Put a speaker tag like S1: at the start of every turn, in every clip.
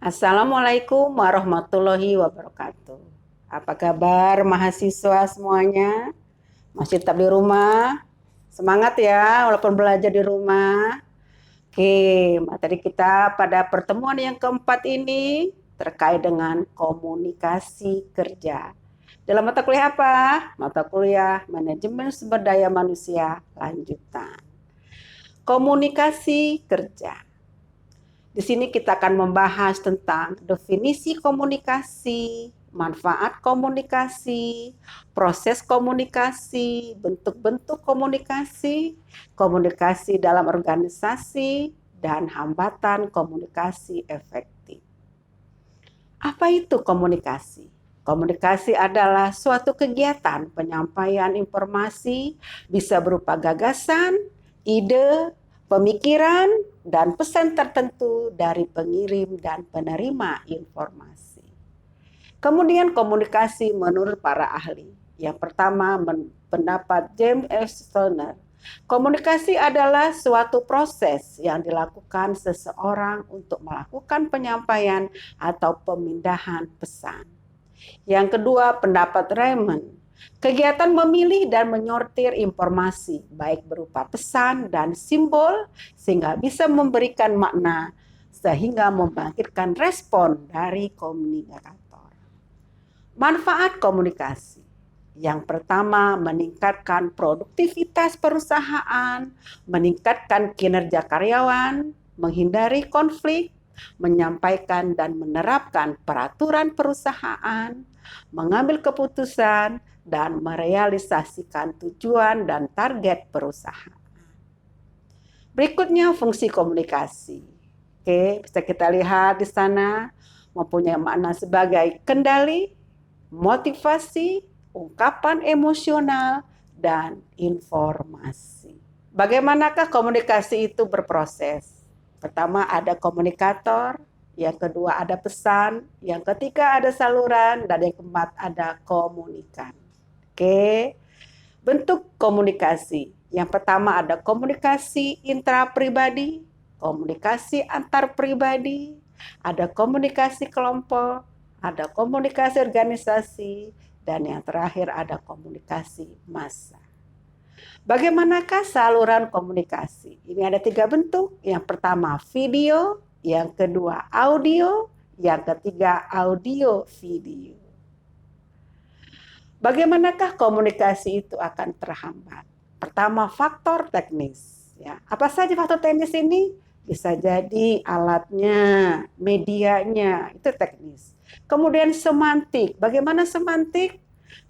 S1: Assalamualaikum warahmatullahi wabarakatuh. Apa kabar mahasiswa semuanya? Masih tetap di rumah? Semangat ya walaupun belajar di rumah. Oke, materi kita pada pertemuan yang keempat ini terkait dengan komunikasi kerja. Dalam mata kuliah apa? Mata kuliah Manajemen Sumber Daya Manusia lanjutan. Komunikasi kerja. Di sini kita akan membahas tentang definisi komunikasi, manfaat komunikasi, proses komunikasi, bentuk-bentuk komunikasi, komunikasi dalam organisasi, dan hambatan komunikasi efektif. Apa itu komunikasi? Komunikasi adalah suatu kegiatan penyampaian informasi, bisa berupa gagasan, ide, pemikiran, dan pesan tertentu dari pengirim dan penerima informasi. Kemudian komunikasi menurut para ahli. Yang pertama, pendapat James F. Stoner. Komunikasi adalah suatu proses yang dilakukan seseorang untuk melakukan penyampaian atau pemindahan pesan. Yang kedua, pendapat Raymond. Kegiatan memilih dan menyortir informasi, baik berupa pesan dan simbol, sehingga bisa memberikan makna, sehingga membangkitkan respon dari komunikator. Manfaat komunikasi. Yang pertama, meningkatkan produktivitas perusahaan, meningkatkan kinerja karyawan, menghindari konflik, menyampaikan dan menerapkan peraturan perusahaan, mengambil keputusan, dan merealisasikan tujuan dan target perusahaan. Berikutnya fungsi komunikasi. Oke, bisa kita lihat di sana mempunyai makna sebagai kendali, motivasi, ungkapan emosional, dan informasi. Bagaimanakah komunikasi itu berproses? Pertama ada komunikator, yang kedua ada pesan, yang ketiga ada saluran, dan yang keempat ada komunikan. Oke, bentuk komunikasi. Yang pertama ada komunikasi intrapribadi, komunikasi antar pribadi, ada komunikasi kelompok, ada komunikasi organisasi, dan yang terakhir ada komunikasi massa. Bagaimanakah saluran komunikasi? Ini ada 3 bentuk. Yang pertama video, yang kedua audio, yang ketiga audio video. Bagaimanakah komunikasi itu akan terhambat? Pertama, faktor teknis. Ya, apa saja faktor teknis ini? Bisa jadi alatnya, medianya, itu teknis. Kemudian semantik. Bagaimana semantik?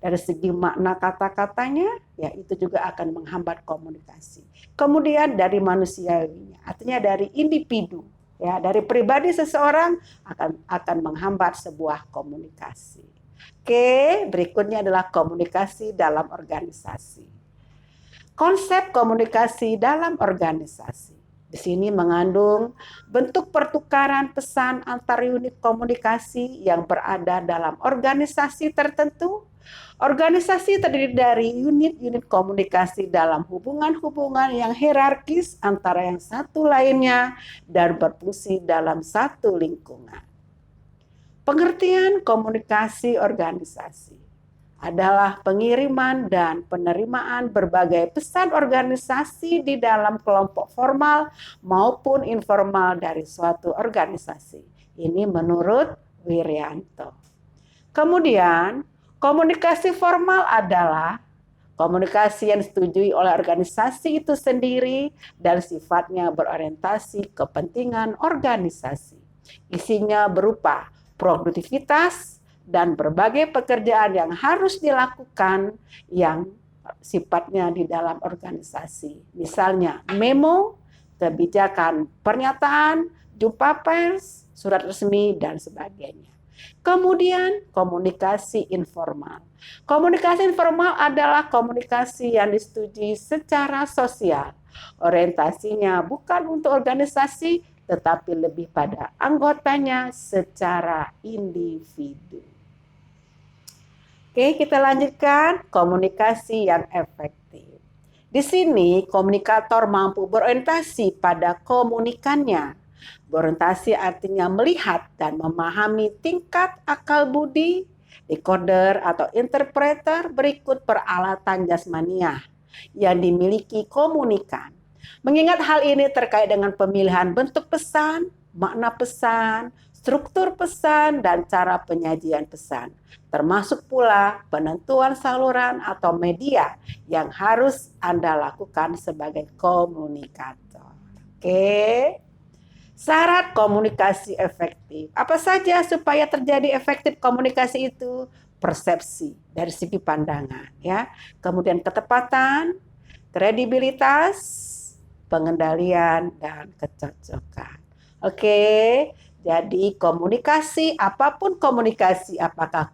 S1: Dari segi makna kata-katanya, ya itu juga akan menghambat komunikasi. Kemudian dari manusiawinya, artinya dari individu, ya dari pribadi seseorang akan menghambat sebuah komunikasi. Oke, berikutnya adalah komunikasi dalam organisasi. Konsep komunikasi dalam organisasi. Di sini mengandung bentuk pertukaran pesan antar unit komunikasi yang berada dalam organisasi tertentu. Organisasi terdiri dari unit-unit komunikasi dalam hubungan-hubungan yang hierarkis antara yang satu lainnya dan berfungsi dalam satu lingkungan. Pengertian komunikasi organisasi adalah pengiriman dan penerimaan berbagai pesan organisasi di dalam kelompok formal maupun informal dari suatu organisasi. Ini menurut Wirianto. Kemudian, komunikasi formal adalah komunikasi yang disetujui oleh organisasi itu sendiri dan sifatnya berorientasi kepentingan organisasi. Isinya berupa produktivitas dan berbagai pekerjaan yang harus dilakukan yang sifatnya di dalam organisasi. Misalnya memo, kebijakan pernyataan, jumpa pers, surat resmi, dan sebagainya. Kemudian komunikasi informal. Komunikasi informal adalah komunikasi yang disetujui secara sosial. Orientasinya bukan untuk organisasi, tetapi lebih pada anggotanya secara individu. Oke, kita lanjutkan komunikasi yang efektif. Di sini komunikator mampu berorientasi pada komunikannya Berorientasi artinya melihat dan memahami tingkat akal budi. Decoder atau interpreter berikut peralatan jasmaniah yang dimiliki komunikan. Mengingat hal ini terkait dengan pemilihan bentuk pesan, makna pesan, struktur pesan, dan cara penyajian pesan, termasuk pula penentuan saluran atau media yang harus Anda lakukan sebagai komunikator. Oke. Syarat komunikasi efektif. Apa saja supaya terjadi efektif komunikasi itu? Persepsi dari segi pandangan, ya. Kemudian ketepatan, kredibilitas, pengendalian, dan kecocokan. Oke, jadi komunikasi, apapun komunikasi, apakah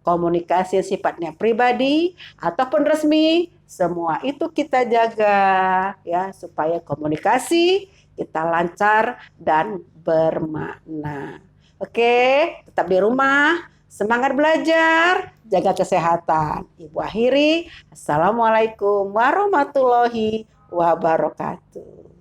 S1: komunikasi sifatnya pribadi ataupun resmi, semua itu kita jaga ya supaya komunikasi kita lancar dan bermakna. Oke, tetap di rumah, semangat belajar, jaga kesehatan. Ibu akhiri, Assalamualaikum warahmatullahi wabarakatuh.